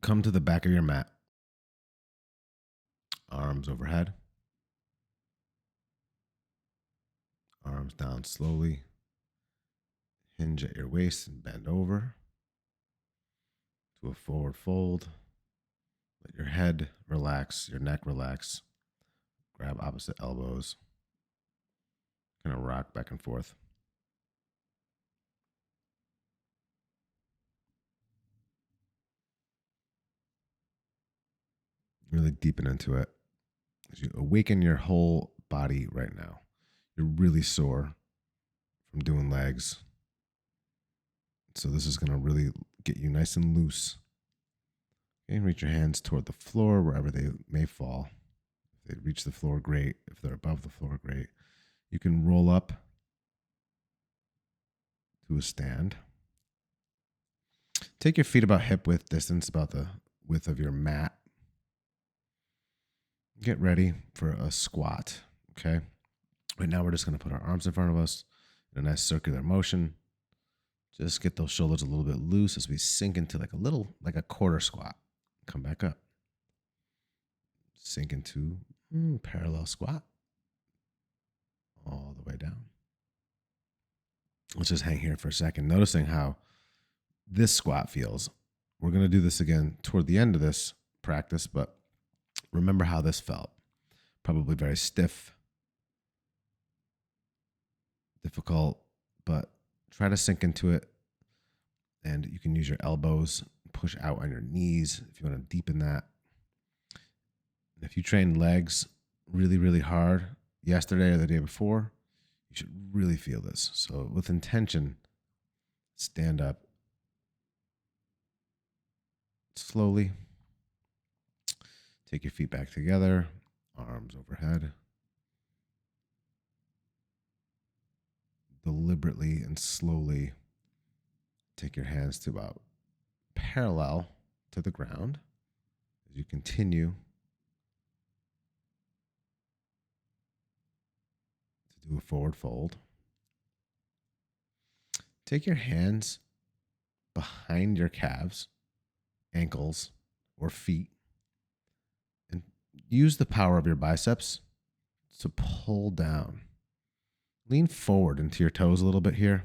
come to the back of your mat. Arms overhead. Arms down slowly. Hinge at your waist and bend over to a forward fold. Let your head relax, your neck relax. Grab opposite elbows. Kind of rock back and forth. Really deepen into it. As you awaken your whole body right now. You're really sore from doing legs. So this is going to really get you nice and loose. Okay, and reach your hands toward the floor wherever they may fall. If they reach the floor, great. If they're above the floor, great. You can roll up to a stand. Take your feet about hip width distance, about the width of your mat. Get ready for a squat, okay? Right now we're just going to put our arms in front of us in a nice circular motion. Just get those shoulders a little bit loose as we sink into like a quarter squat. Come back up. Sink into parallel squat. All the way down. Let's just hang here for a second, noticing how this squat feels. We're going to do this again toward the end of this practice, but remember how this felt. Probably very stiff, difficult, but try to sink into it. And you can use your elbows, push out on your knees if you want to deepen that. If you train legs really, really hard yesterday or the day before, you should really feel this. So with intention, stand up slowly. Take your feet back together, arms overhead. Deliberately and slowly take your hands to about parallel to the ground as you continue to do a forward fold. Take your hands behind your calves, ankles, or feet, and use the power of your biceps to pull down. Lean forward into your toes a little bit here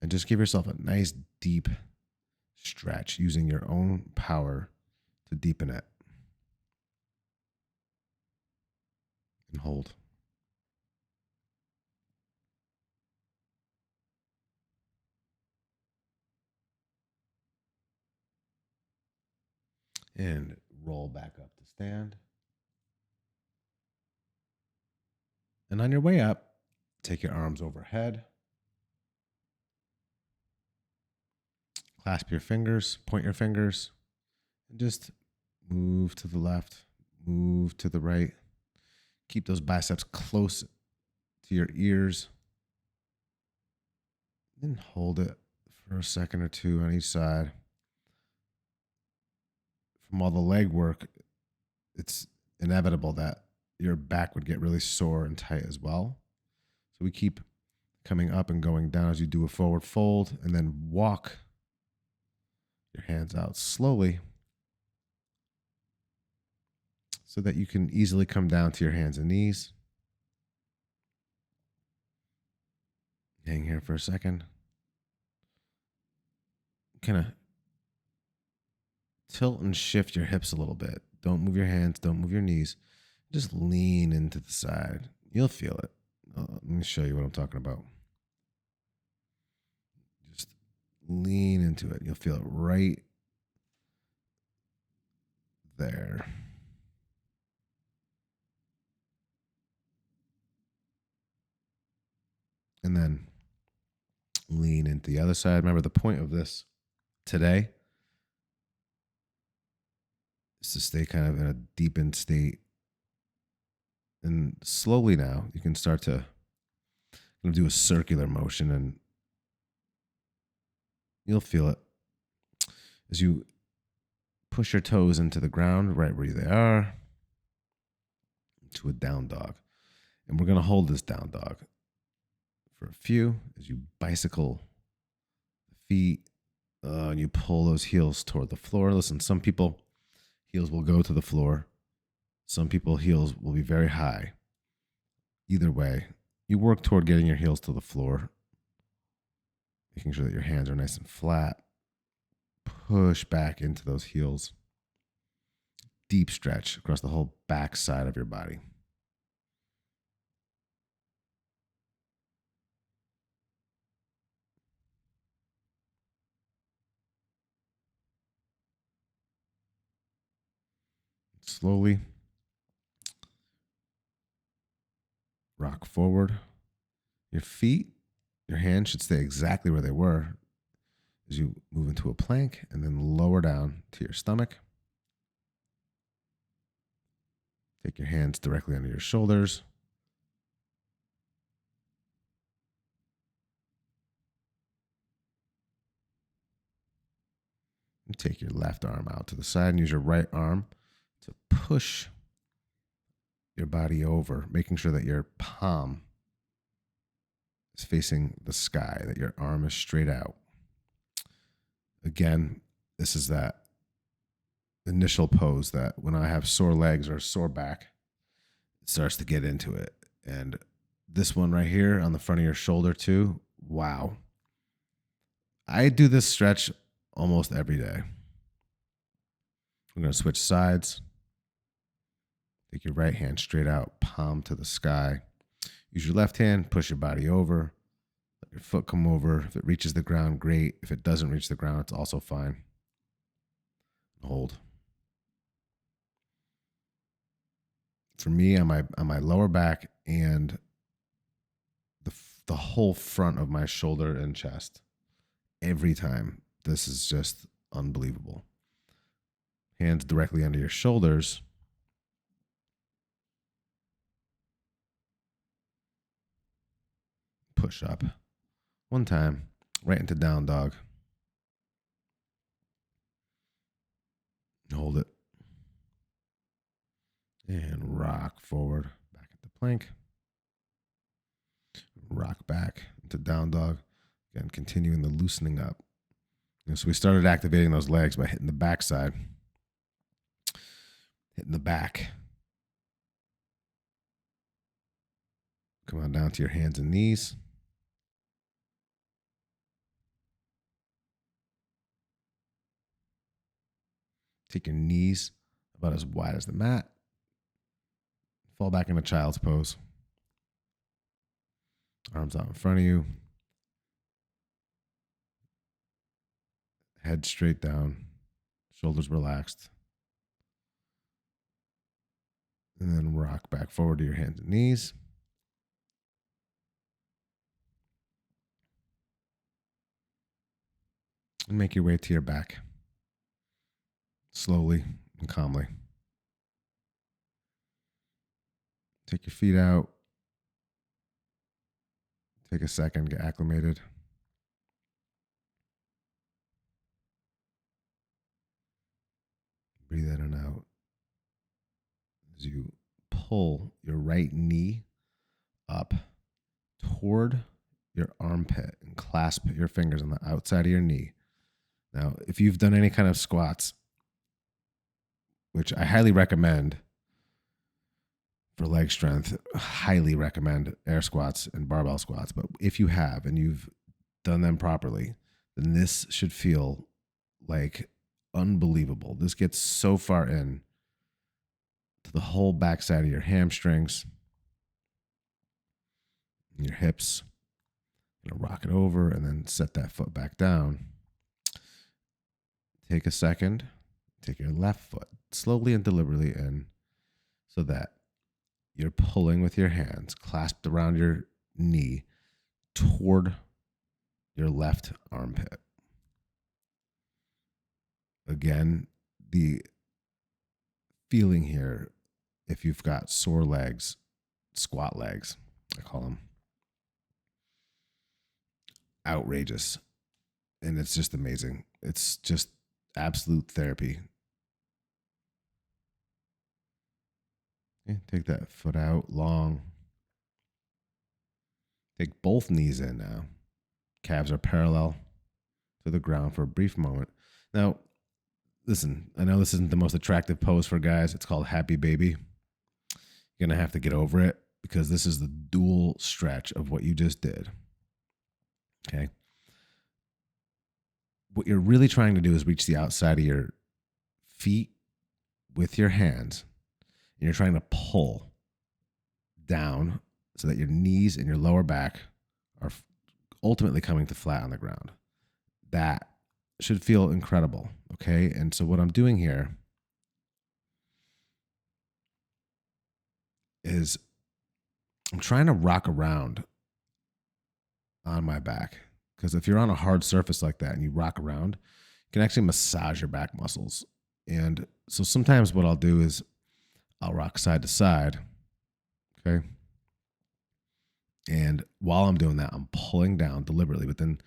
and just give yourself a nice deep stretch using your own power to deepen it. And hold. And roll back up to stand. And on your way up, take your arms overhead. Clasp your fingers, point your fingers, and just move to the left, move to the right. Keep those biceps close to your ears. Then hold it for a second or two on each side. From all the leg work, it's inevitable that your back would get really sore and tight as well. So we keep coming up and going down as you do a forward fold, and then walk your hands out slowly so that you can easily come down to your hands and knees. Hang here for a second. Kind of tilt and shift your hips a little bit. Don't move your hands, don't move your knees. Just lean into the side. You'll feel it. Let me show you what I'm talking about. Just lean into it. You'll feel it right there. And then lean into the other side. Remember, the point of this today is to stay kind of in a deepened state. And slowly now, you can start to do a circular motion, and you'll feel it as you push your toes into the ground right where they are to a down dog. And we're going to hold this down dog for a few as you bicycle the feet And you pull those heels toward the floor. Listen, some people, heels will go to the floor. Some people, heels will be very high. Either way, you work toward getting your heels to the floor, making sure that your hands are nice and flat. Push back into those heels. Deep stretch across the whole back side of your body. Slowly rock forward. Your feet, your hands should stay exactly where they were as you move into a plank and then lower down to your stomach. Take your hands directly under your shoulders. And take your left arm out to the side and use your right arm to push your body over, making sure that your palm is facing the sky, that your arm is straight out. Again, this is that initial pose that when I have sore legs or sore back, it starts to get into it. And this one right here on the front of your shoulder too, wow. I do this stretch almost every day. I'm going to switch sides. Take your right hand straight out, palm to the sky. Use your left hand, push your body over. Let your foot come over. If it reaches the ground, great. If it doesn't reach the ground, it's also fine. Hold. For me, on my lower back and the whole front of my shoulder and chest, every time, this is just unbelievable. Hands directly under your shoulders. Push up. One time, right into down dog. Hold it. And rock forward, back into plank. Rock back into down dog. Again, continuing the loosening up. So we started activating those legs by hitting the back side. Hitting the back. Come on down to your hands and knees. Take your knees about as wide as the mat. Fall back into child's pose. Arms out in front of you. Head straight down. Shoulders relaxed. And then rock back forward to your hands and knees. And make your way to your back. Slowly and calmly. Take your feet out. Take a second, get acclimated. Breathe in and out as you pull your right knee up toward your armpit and clasp your fingers on the outside of your knee. Now, if you've done any kind of squats, which I highly recommend for leg strength, highly recommend air squats and barbell squats. But if you have and you've done them properly, then this should feel like unbelievable. This gets so far in to the whole backside of your hamstrings, and your hips. You're gonna rock it over and then set that foot back down. Take a second, take your left foot slowly and deliberately in so that you're pulling with your hands clasped around your knee toward your left armpit. Again, the feeling here, if you've got sore legs, squat legs, I call them, outrageous. And it's just amazing. It's just absolute therapy. Okay, take that foot out long. Take both knees in now. Calves are parallel. to the ground for a brief moment. Now, listen, I know this isn't the most attractive pose for guys. It's called Happy Baby. You're going to have to get over it because this is the dual stretch of what you just did. Okay. What you're really trying to do is reach the outside of your feet with your hands. And you're trying to pull down so that your knees and your lower back are ultimately coming to flat on the ground. That should feel incredible. Okay. And so what I'm doing here is I'm trying to rock around on my back, because if you're on a hard surface like that and you rock around, you can actually massage your back muscles. And so sometimes what I'll do is I'll rock side to side. Okay. And while I'm doing that, I'm pulling down deliberately, but then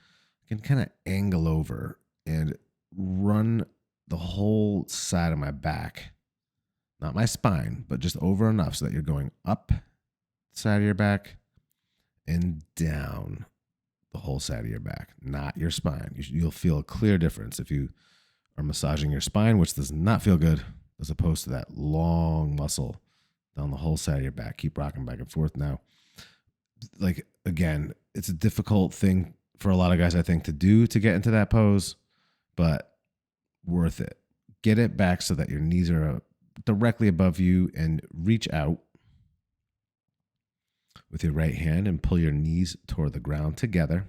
I can kind of angle over and run the whole side of my back, not my spine, but just over enough so that you're going up the side of your back and down the whole side of your back, not your spine. You'll feel a clear difference if you are massaging your spine, which does not feel good, as opposed to that long muscle down the whole side of your back. Keep rocking back and forth. Now, like, again, it's a difficult thing for a lot of guys, I think, to do to get into that pose, but worth it. Get it back so that your knees are directly above you, and reach out with your right hand and pull your knees toward the ground together.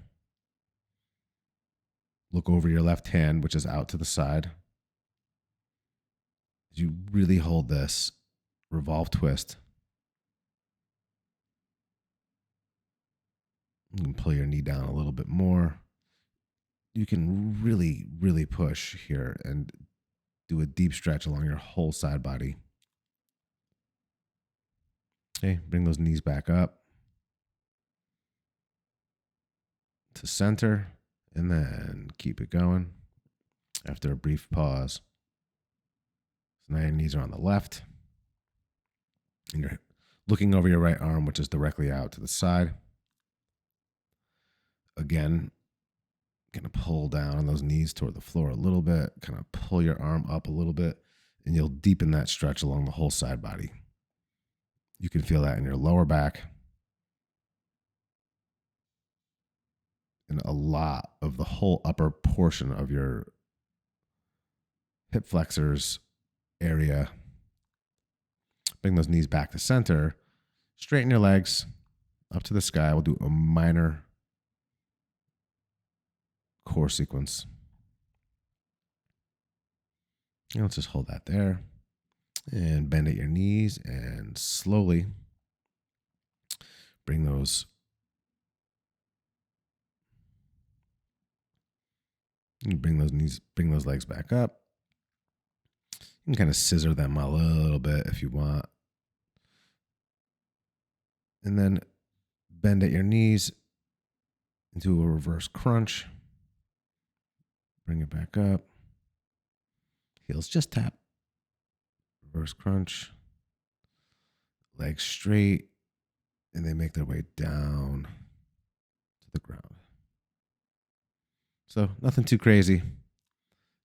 Look over your left hand, which is out to the side. As you really hold this, revolve twist. You can pull your knee down a little bit more. You can really, really push here and do a deep stretch along your whole side body. Okay, bring those knees back up to center, and then keep it going after a brief pause. So now your knees are on the left, and you're looking over your right arm, which is directly out to the side. Again, going to pull down on those knees toward the floor a little bit, kind of pull your arm up a little bit, and you'll deepen that stretch along the whole side body. You can feel that in your lower back and a lot of the whole upper portion of your hip flexors area. Bring those knees back to center. Straighten your legs up to the sky. We'll do a minor core sequence. And let's just hold that there. And bend at your knees and slowly bring those knees, bring those legs back up. You can kind of scissor them a little bit if you want. And then bend at your knees into a reverse crunch. Bring it back up. Heels just tap. Reverse crunch. Legs straight. And they make their way down to the ground. So nothing too crazy.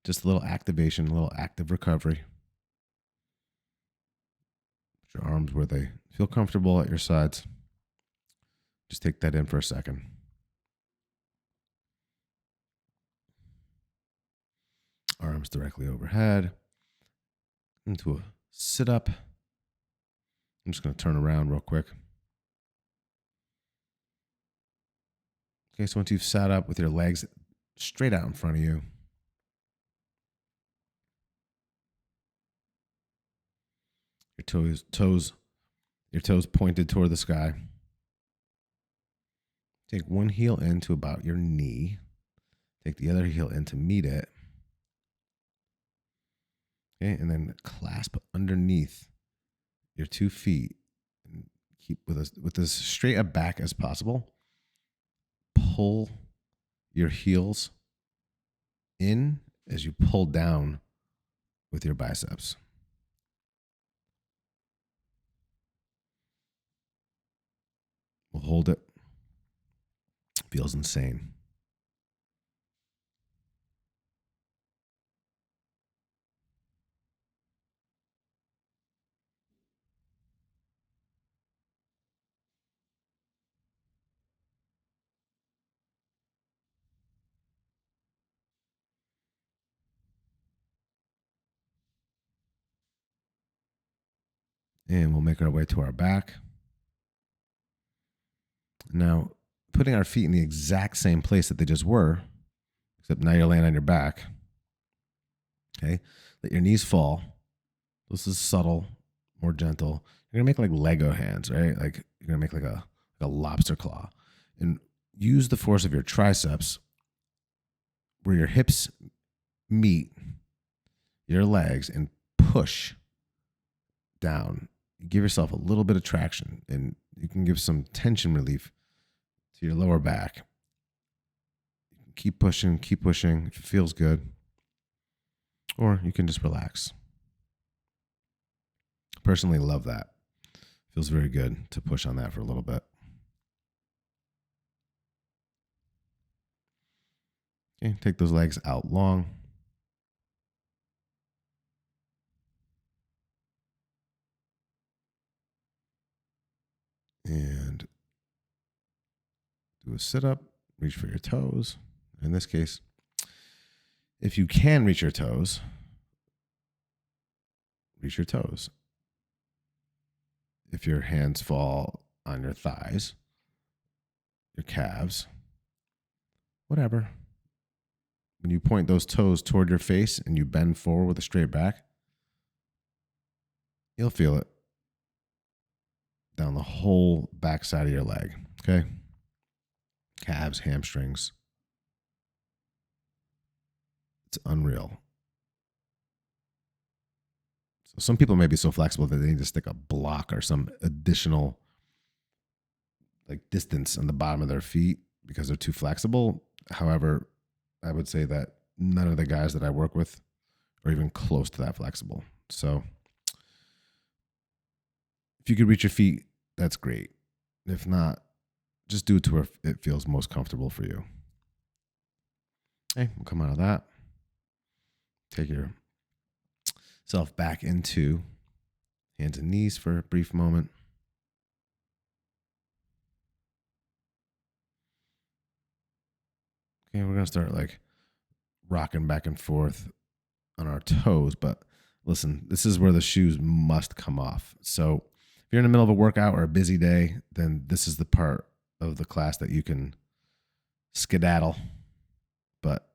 Just a little activation, a little active recovery. Put your arms where they feel comfortable at your sides. Just take that in for a second. Arms directly overhead. Into a sit up. I'm just going to turn around real quick. Okay, so once you've sat up with your legs straight out in front of you, your toes pointed toward the sky. Take one heel into about your knee. Take the other heel in to meet it. Okay, and then clasp underneath your 2 feet and keep with as straight a back as possible. Pull your heels in as you pull down with your biceps. We'll hold it. Feels insane. And we'll make our way to our back. Now, putting our feet in the exact same place that they just were, except now you're laying on your back. Okay, let your knees fall. This is subtle, more gentle. You're gonna make like Lego hands, right? Like you're gonna make like a lobster claw, and use the force of your triceps where your hips meet your legs and push down. You give yourself a little bit of traction, and you can give some tension relief to your lower back. Keep pushing if it feels good. Or you can just relax. Personally love that. Feels very good to push on that for a little bit. Okay, take those legs out long. And do a sit-up, reach for your toes. In this case, if you can reach your toes, reach your toes. If your hands fall on your thighs, your calves, whatever. When you point those toes toward your face and you bend forward with a straight back, you'll feel it down the whole back side of your leg, okay? Calves, hamstrings. It's unreal. So some people may be so flexible that they need to stick a block or some additional like distance on the bottom of their feet because they're too flexible. However, I would say that none of the guys that I work with are even close to that flexible. So if you could reach your feet, that's great. If not, just do it to where it feels most comfortable for you. Okay, we'll come out of that. Take yourself back into hands and knees for a brief moment. Okay, we're going to start like rocking back and forth on our toes, but listen, this is where the shoes must come off. So if you're in the middle of a workout or a busy day, then this is the part of the class that you can skedaddle. But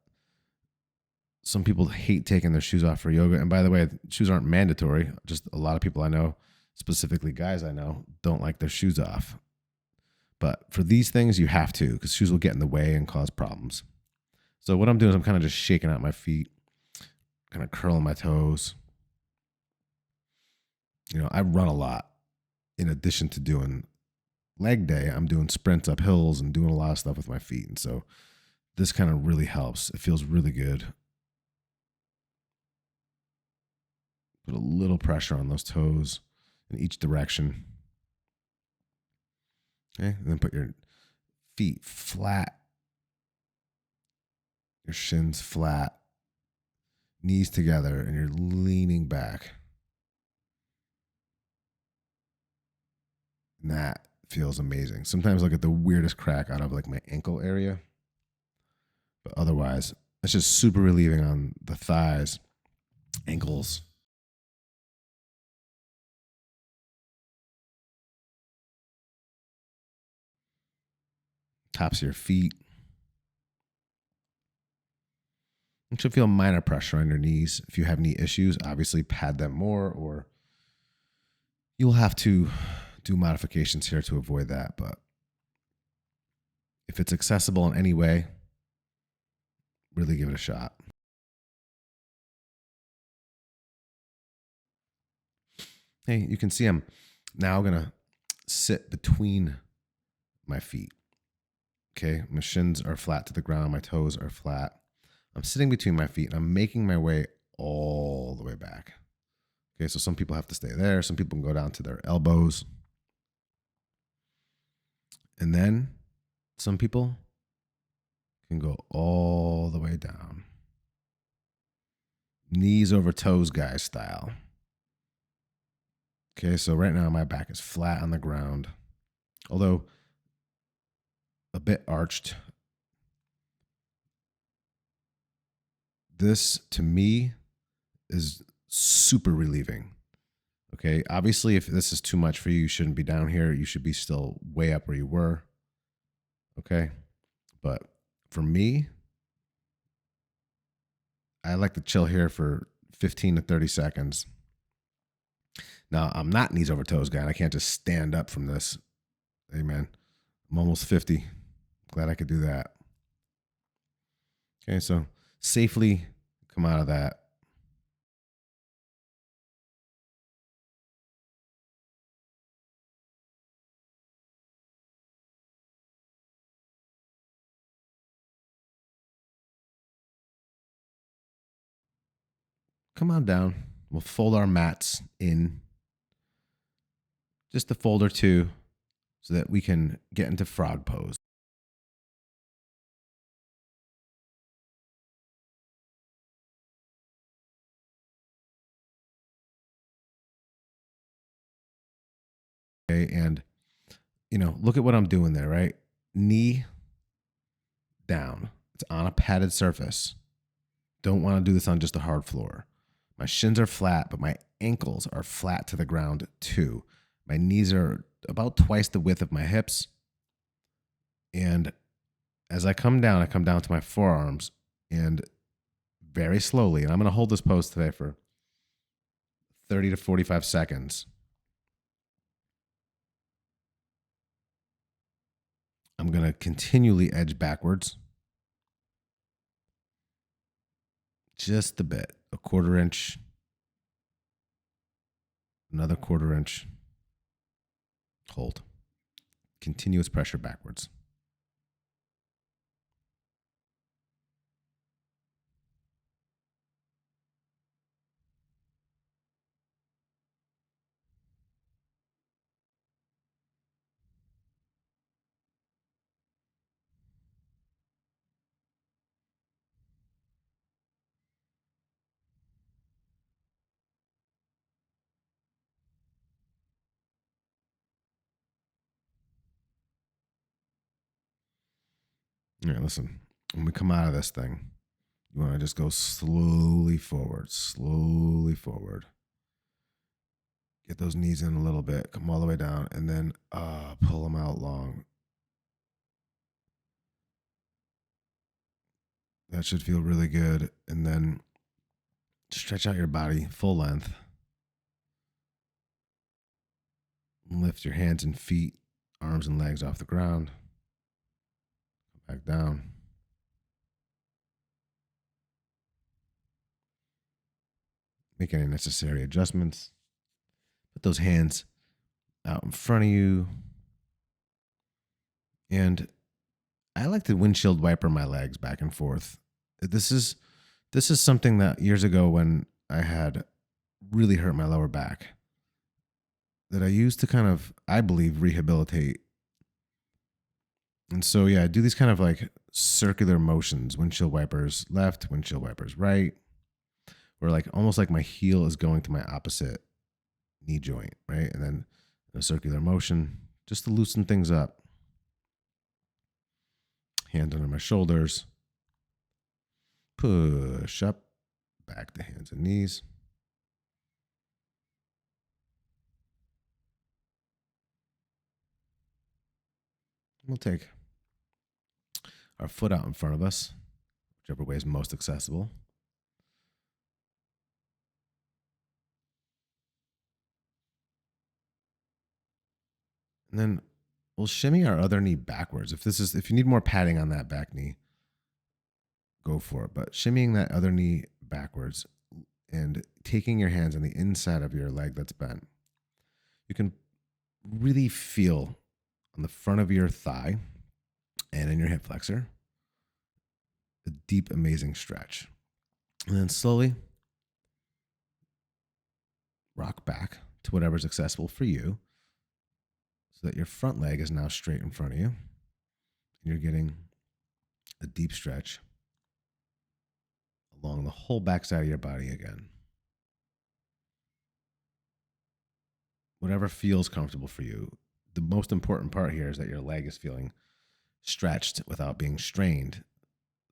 some people hate taking their shoes off for yoga. And by the way, shoes aren't mandatory. Just a lot of people I know, specifically guys I know, don't like their shoes off. But for these things, you have to, because shoes will get in the way and cause problems. So what I'm doing is I'm kind of just shaking out my feet, kind of curling my toes. You know, I run a lot. In addition to doing leg day, I'm doing sprints up hills and doing a lot of stuff with my feet. And so this kind of really helps. It feels really good. Put a little pressure on those toes in each direction. Okay, and then put your feet flat, your shins flat, knees together, and you're leaning back. And that feels amazing. Sometimes I get the weirdest crack out of like my ankle area, but otherwise, it's just super relieving on the thighs, ankles. Tops of your feet. You should feel minor pressure on your knees. If you have knee issues, obviously pad them more, or you'll have to do modifications here to avoid that. But if it's accessible in any way, really give it a shot. Hey, you can see I'm now going to sit between my feet. Okay, my shins are flat to the ground, my toes are flat. I'm sitting between my feet and I'm making my way all the way back. Okay, so some people have to stay there. Some people can go down to their elbows. And then some people can go all the way down. Knees over toes, guys style. Okay, so right now my back is flat on the ground, although a bit arched. This, to me, is super relieving. Okay. Obviously, if this is too much for you, you shouldn't be down here. You should be still way up where you were. Okay. But for me, I like to chill here for 15 to 30 seconds. Now, I'm not knees over toes guy. I can't just stand up from this. Amen. I'm almost 50. Glad I could do that. Okay, so safely come out of that. Come on down. We'll fold our mats in just a fold or two so that we can get into frog pose. Okay, and look at what I'm doing there, right? Knee down. It's on a padded surface. Don't want to do this on just a hard floor. My shins are flat, but my ankles are flat to the ground too. My knees are about twice the width of my hips. And as I come down to my forearms and very slowly, and I'm going to hold this pose today for 30 to 45 seconds. I'm going to continually edge backwards. Just a bit, a quarter inch, another quarter inch, hold. Continuous pressure backwards. All right, listen, when we come out of this thing, you want to just go slowly forward. Get those knees in a little bit, come all the way down, and then pull them out long. That should feel really good. And then stretch out your body full length. Lift your hands and feet, arms and legs off the ground. Come back down. Make any necessary adjustments. Put those hands out in front of you. And I like to windshield wiper my legs back and forth. This is something that years ago when I had really hurt my lower back that I used to kind of, I believe, rehabilitate. And so, yeah, I do these kind of like circular motions, windshield wipers left, windshield wipers right, where like almost like my heel is going to my opposite knee joint, right? And then a circular motion just to loosen things up. Hands under my shoulders. Push up, back to hands and knees. We'll take our foot out in front of us, whichever way is most accessible. And then we'll shimmy our other knee backwards. If you need more padding on that back knee, go for it. But shimmying that other knee backwards and taking your hands on the inside of your leg that's bent, you can really feel on the front of your thigh and in your hip flexor a deep, amazing stretch. And then slowly rock back to whatever's accessible for you so that your front leg is now straight in front of you. And you're getting a deep stretch along the whole backside of your body again. Whatever feels comfortable for you. The most important part here is that your leg is feeling stretched without being strained.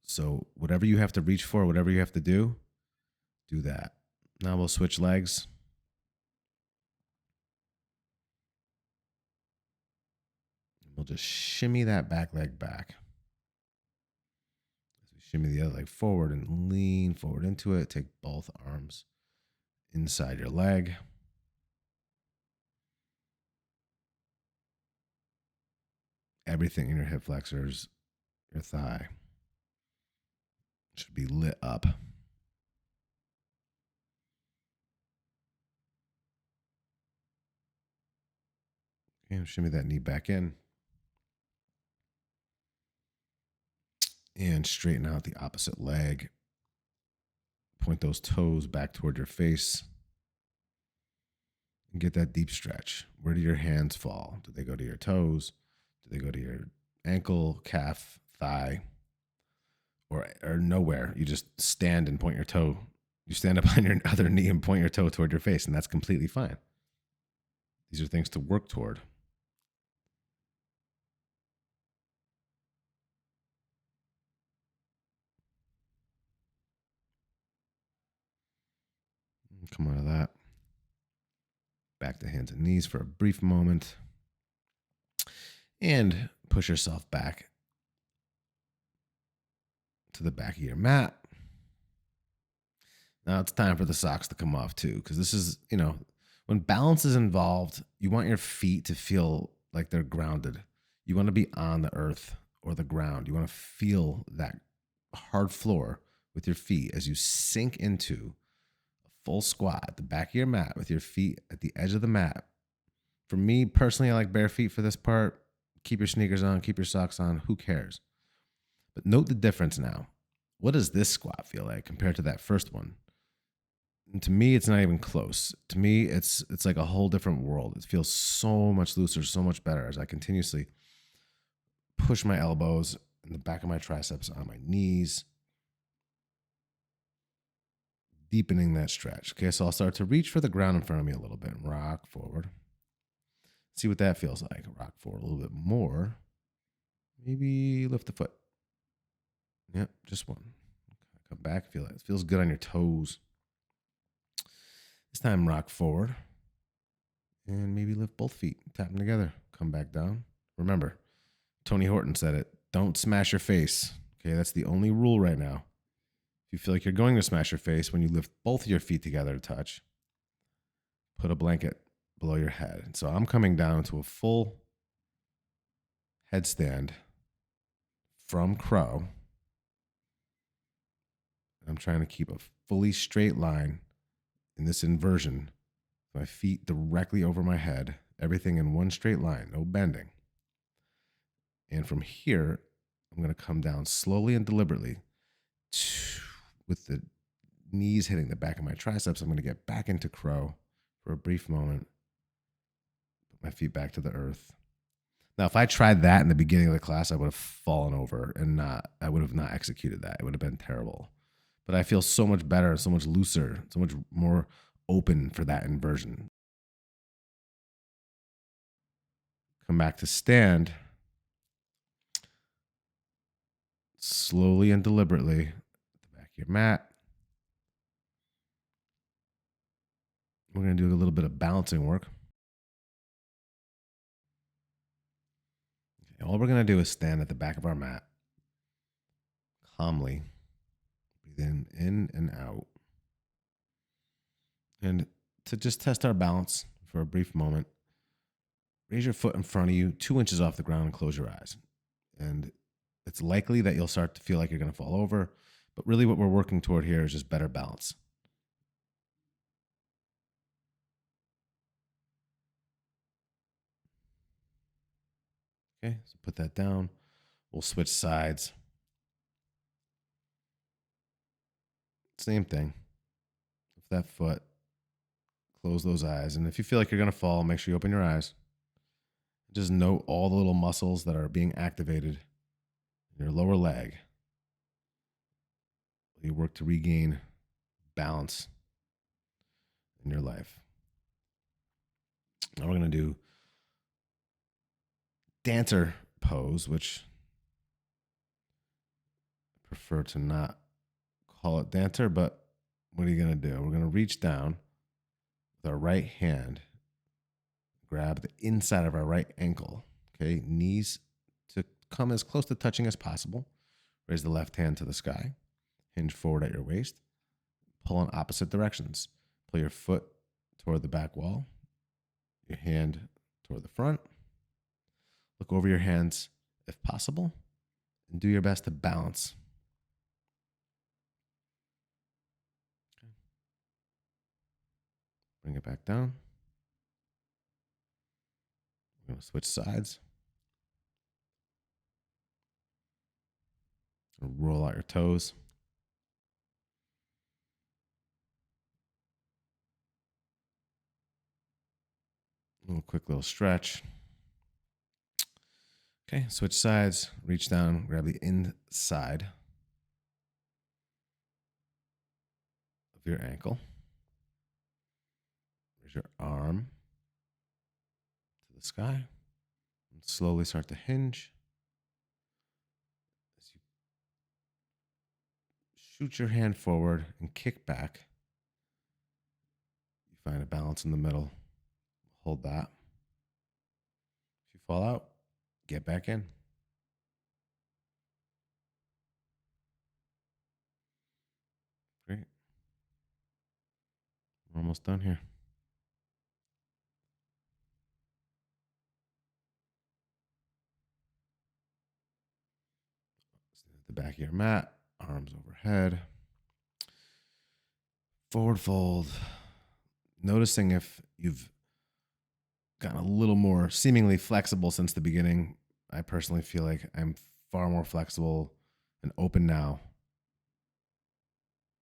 So whatever you have to reach for, whatever you have to do that. Now we'll switch legs. we'll just shimmy that back leg back. As we shimmy the other leg forward and lean forward into it. Take both arms inside your leg. Everything in your hip flexors, your thigh, should be lit up. Okay, shimmy that knee back in. And straighten out the opposite leg. Point those toes back toward your face. And get that deep stretch. Where do your hands fall? Do they go to your toes? Do they go to your ankle, calf, thigh? Or nowhere? You just stand and point your toe. You stand up on your other knee and point your toe toward your face, and that's completely fine. These are things to work toward. Come out of that. Back to hands and knees for a brief moment. And push yourself back to the back of your mat. Now it's time for the socks to come off too, because this is, when balance is involved, you want your feet to feel like they're grounded. You want to be on the earth or the ground. You want to feel that hard floor with your feet as you sink into a full squat at the back of your mat with your feet at the edge of the mat. For me personally, I like bare feet for this part. Keep your sneakers on, keep your socks on, who cares? But note the difference now. What does this squat feel like compared to that first one? And to me, it's not even close. To me, it's like a whole different world. It feels so much looser, so much better as I continuously push my elbows and the back of my triceps on my knees, deepening that stretch. Okay, so I'll start to reach for the ground in front of me a little bit and rock forward. See what that feels like. Rock forward a little bit more. Maybe lift the foot. Yep, just one. Okay, come back. Feel it. It feels good on your toes. This time, rock forward. And maybe lift both feet. Tap them together. Come back down. Remember, Tony Horton said it. Don't smash your face. Okay, that's the only rule right now. If you feel like you're going to smash your face when you lift both of your feet together to touch, put a blanket below your head. And so I'm coming down to a full headstand from crow. I'm trying to keep a fully straight line in this inversion. My feet directly over my head, everything in one straight line, no bending. And from here, I'm going to come down slowly and deliberately with the knees hitting the back of my triceps. I'm going to get back into crow for a brief moment. Put my feet back to the earth. Now, if I tried that in the beginning of the class, I would have fallen over and I would have not executed that. It would have been terrible. But I feel so much better, so much looser, so much more open for that inversion. Come back to stand. Slowly and deliberately, at the back of your mat. We're going to do a little bit of balancing work. Okay, all we're going to do is stand at the back of our mat. Calmly. Breathe in and out. And to just test our balance for a brief moment, raise your foot in front of you 2 inches off the ground and close your eyes. And it's likely that you'll start to feel like you're going to fall over, but really what we're working toward here is just better balance. Okay, so put that down. We'll switch sides. Same thing. Lift that foot. Close those eyes. And if you feel like you're going to fall, make sure you open your eyes. Just note all the little muscles that are being activated in your lower leg. You work to regain balance in your life. Now we're going to do dancer pose, which I prefer to not call it dancer, but what are you going to do? We're going to reach down with our right hand, grab the inside of our right ankle, Okay, knees to come as close to touching as possible. Raise the left hand to the sky. Hinge forward at your waist. Pull in opposite directions. Pull your foot toward the back wall. Your hand toward the front. Look over your hands if possible. And do your best to balance. Okay. Bring it back down. We're going to switch sides. Roll out your toes. A little quick little stretch. Okay, switch sides. Reach down, grab the inside of your ankle. Raise your arm to the sky. And slowly start to hinge. As you shoot your hand forward and kick back, you find a balance in the middle. Hold that. If you fall out, get back in. Great. We're almost done here. Stand at the back of your mat, arms overhead. Forward fold. Noticing if you've gotten a little more seemingly flexible since the beginning. I personally feel like I'm far more flexible and open now.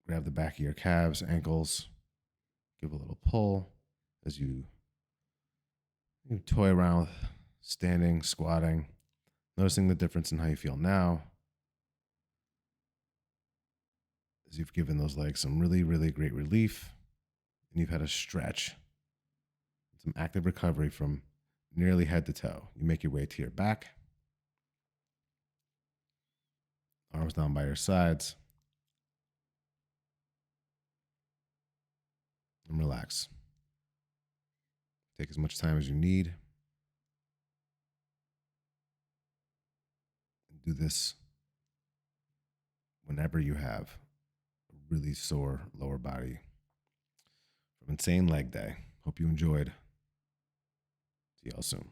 Grab the back of your calves, ankles, give a little pull as you toy around with standing, squatting, noticing the difference in how you feel now as you've given those legs some really, really great relief and you've had a stretch. Some active recovery from nearly head to toe. You make your way to your back. Arms down by your sides. And relax. Take as much time as you need. Do this whenever you have a really sore lower body from Insane Leg Day. Hope you enjoyed. See y'all soon.